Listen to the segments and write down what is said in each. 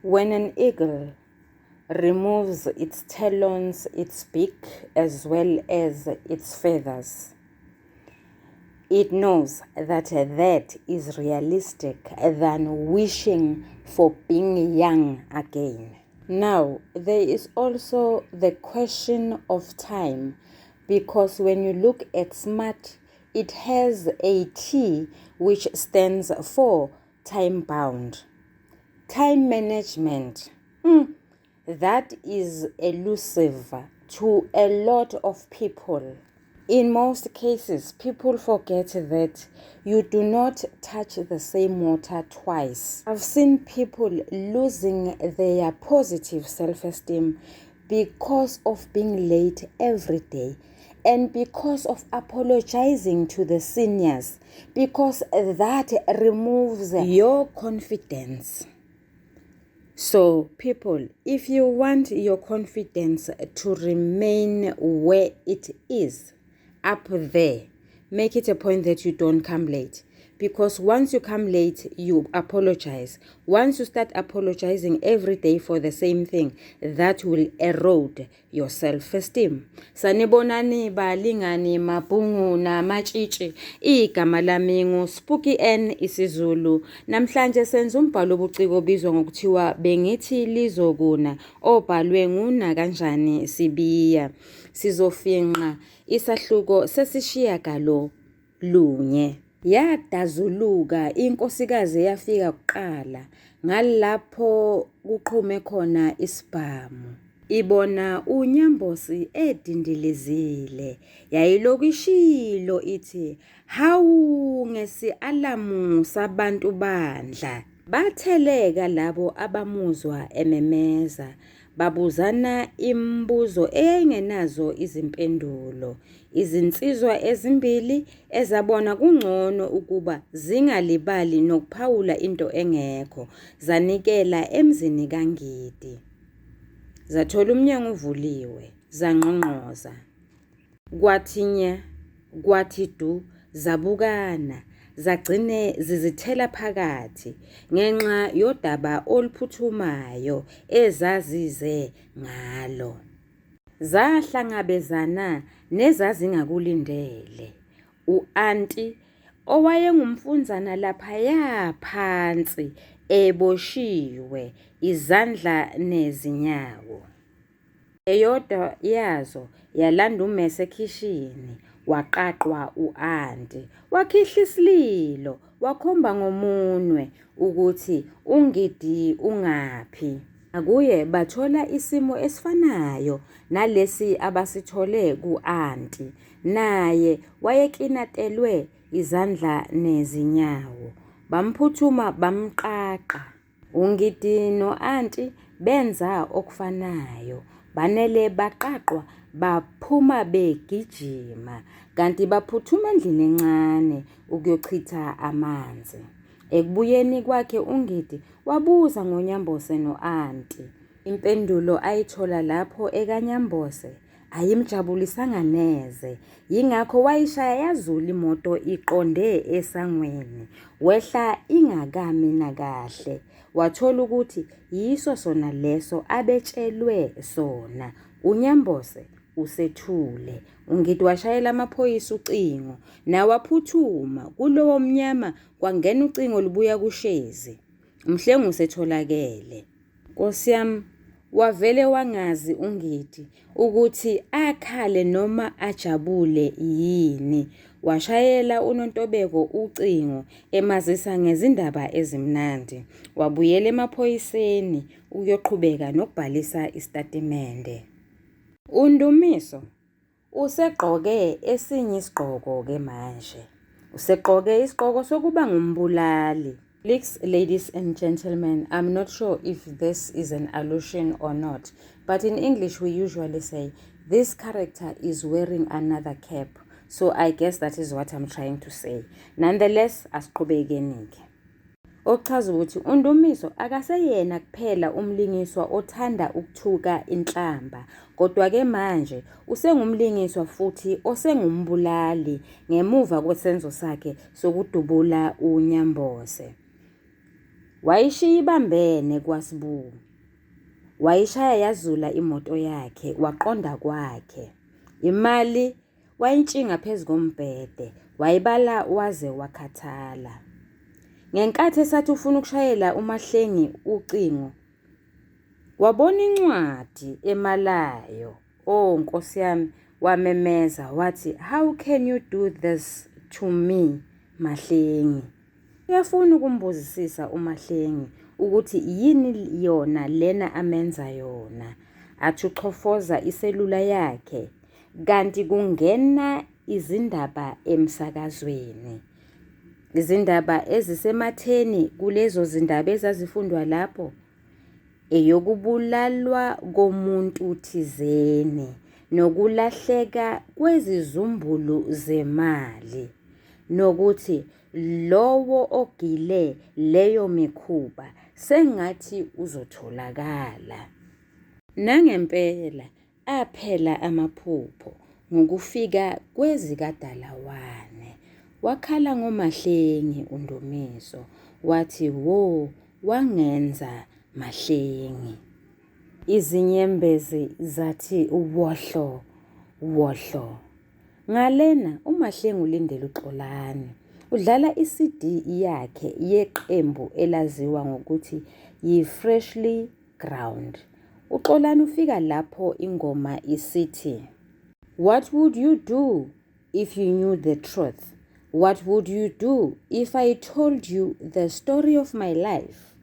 When an eagle removes its talons, its beak, as well as its feathers, it knows that that is realistic than wishing for being young again. Now, there is also the question of time, because when you look at SMART, it has a T which stands for time bound. Time management, that is elusive to a lot of people. In most cases, people forget that you do not touch the same water twice. I've seen people losing their positive self-esteem because of being late every day and because of apologizing to the seniors, because that removes your confidence. So people, if you want your confidence to remain where it is, up there, make it a point that you don't come late. Because once you come late, you apologize. Once you start apologizing every day for the same thing, that will erode your self-esteem. Sanibonani balingani mabhungu na machichi. Igama lami ngu-Spooky N isiZulu. Namhlanje senza umbhalo obuciko obizwa ngokuthiwa Bengithi Lizokuna, obhalwe nguna kanjani Sibiya. Sizofinqa Isahluko sesi-9. Yadazuluka inkosikazi yafika kuqala, ngalapho kuqhume khona isibhamu. Ibona unyambosi edindilizile, yayiloku ishilo ithi, hawu ngesi-alamu sabantu bandla. Batheleka labo abamuzwa ememeza, babuzana imibuzo engenazo izimpendulo. Izinsizwa ezimbili ezabona kungcono ukuba zingalibali nokuphawula into engekho, zanikela emzini kaNgidi. Zathola umnyango uvuliwe, zangqongqoza. Kwathi nya, kwathi du, zabukana, zagcine zizithela phakathi ngenxa yodaba oluphuthumayo ezazize ngalo. Zahlangabezana nezazingakulindele. U-anti owayengumfunzana laphaya phansi eboshiwe izandla nezinyawo. Eyodwa yazo yalanda ummese ekhishini, waqaqwa u-anti, wakhihla isililo, wakhomba ngomunwe ukuthi uNgidi ungaphi. Akuye bathola isimo esifanayo nalesi abasithole ku-anti, naye wayekinatelwe izandla nezinyawo. Bamphuthuma bamqaqa. uNgidi no-anti benza okufanayo, banele baqaqwa baphuma begijima, kanti baphuthuma endlini encane ukuyochitha amanzi. Ekubuyeni kwakhe uNgidi wabuza ngonyambose no-anti. Impendulo ayithola lapho ekanyambose ayimjabulisanga neze, yingakho wayishaya yazula imoto iqonde esangweni, wehla ingakami nakahle. Wathola ukuthi yiso sona leso abetshelwe sona. uNyambose usethule. uNgidi washayela amaphoyisa ucingo, nawaphuthuma kulowo mnyama kwangena ucingo lubuya kuShezi. Umhlengi usetholakele. Nkosi yami, wavele wangazi uNgidi ukuthi akhale noma ajabule yini. Washayela uNontobeko ucingo emazisa ngezindaba ezimnandi. Wabuyela emaphoyiseni ukuyoqhubeka nokubhalisa istatimende. uNdumiso usegqoke esinye isigqoko ke manje. Usegqoke isigqoko sokuba ngumbulali. Ladies and gentlemen, I'm not sure if this is an allusion or not, but in English we usually say, this character is wearing another cap. So I guess that is what I'm trying to say. Nonetheless, asiqhubekeni-ke. Okuchaza ukuthi uNdumiso akaseyena kuphela umlingiswa othanda ukuthuka inhlamba, kodwa ke manje usengumlingiswa futhi osengumbulali ngemuva kwesenzo sakhe sokudubula uNyambose. Wayishiya ibambene kwaSibu. Wayishaya yazula imoto yakhe waqonda kwakhe. Imali wayintshinga phezu kombhede, wayibala waze wakhathala. Ngenkathi esathi ufuna ukushayela uMahlengi ucingo, wabona incwadi emalayo. Oh Nkosi yami, wamemeza wathi, "How can you do this to me, Mahlengi?" Uyafuna ukumbuzisisa uMahlengi ukuthi yini yona lena amenza yona. Athi uchofoza iselula yakhe kanti kungena izindaba emsakazweni. Izindaba ezisematheni kulezo zindaba ezazifundwa lapho, eyokubulalwa komuntu thizeni nokulahleka kwezizumbulu zemali, nokuthi lowo ogile leyo mikhuba sengathi uzotholakala. Nangempela aphela amaphupho ngokufika kwezikadalawane. Wakhala ngoMahlengi uNdumiso wathi, "Wo, wangenza Mahlengi." Izinyembezi zathi wohlo wohlo. Ngalena uMahlengi ulindele uXolani. Udlala iCD yakhe yeqembu elaziwa ngokuthi yi-Freshly Ground. uXolani ufika lapho ingoma isithi, "What would you do if you knew the truth? What would you do if I told you the story of my life?"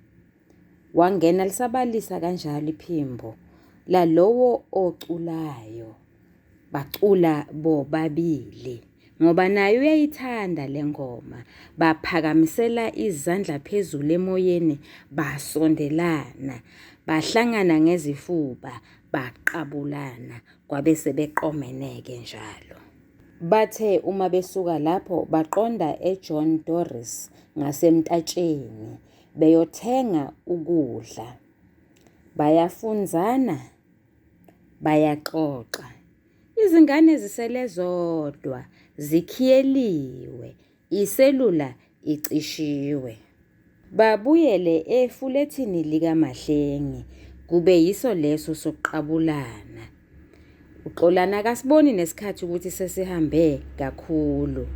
Wangena lisabalisa kanjalo iphimbo lalowo oculayo. Bacula bobabili ngoba naye uyayithanda lengoma. Baphakamisela izandla phezulu emoyeni, basondelana, bahlangana ngezifuba, baqabulana, kwabe sebeqomeneke njalo. Bathe uma besuka lapho baqonda eJohn Doris ngasemtatsheni beyothenga ukudla. Bayafunzana, bayaxoxa. Izingane zisele zodwa, zikhiyeliwe, iselula icishiwe. Babuyele efulethini likaMahlengi, kube yiso leso sokuqabulana. uXolani akasiboni nesikhathi ukuthi sesihambe kakhulu.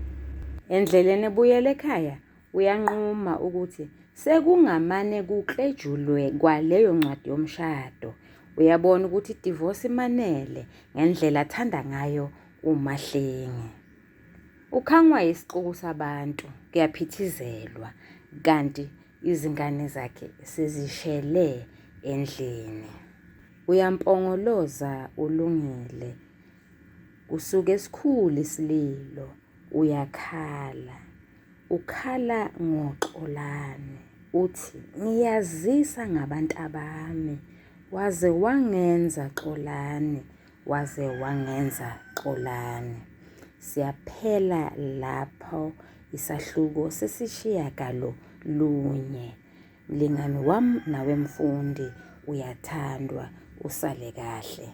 Endleleni ebuyele ekhaya uyanquma ukuthi sekungamane kuklejulwe kwaleyo ncwadi yomshado. Uyabona ukuthi idivorce imanele ngendlela athanda ngayo uMahlengi. Ukhangwa isixuku sabantu, kuyaphithizelwa, kanti izingane zakhe sezishele endlini. Uyampongoloza ulungile. Kusuke esikhulu isililo, uyakhala. Ukhala ngoXolani. Uthi, "Ngiyazisa ngabantu abami. Waze wangenza Xolani, waze wangenza Xolani." Siyaphela lapho isahluko sesishiyagalolunye. Mlingani wami nawe mfundi, uyathandwa, usale kahle.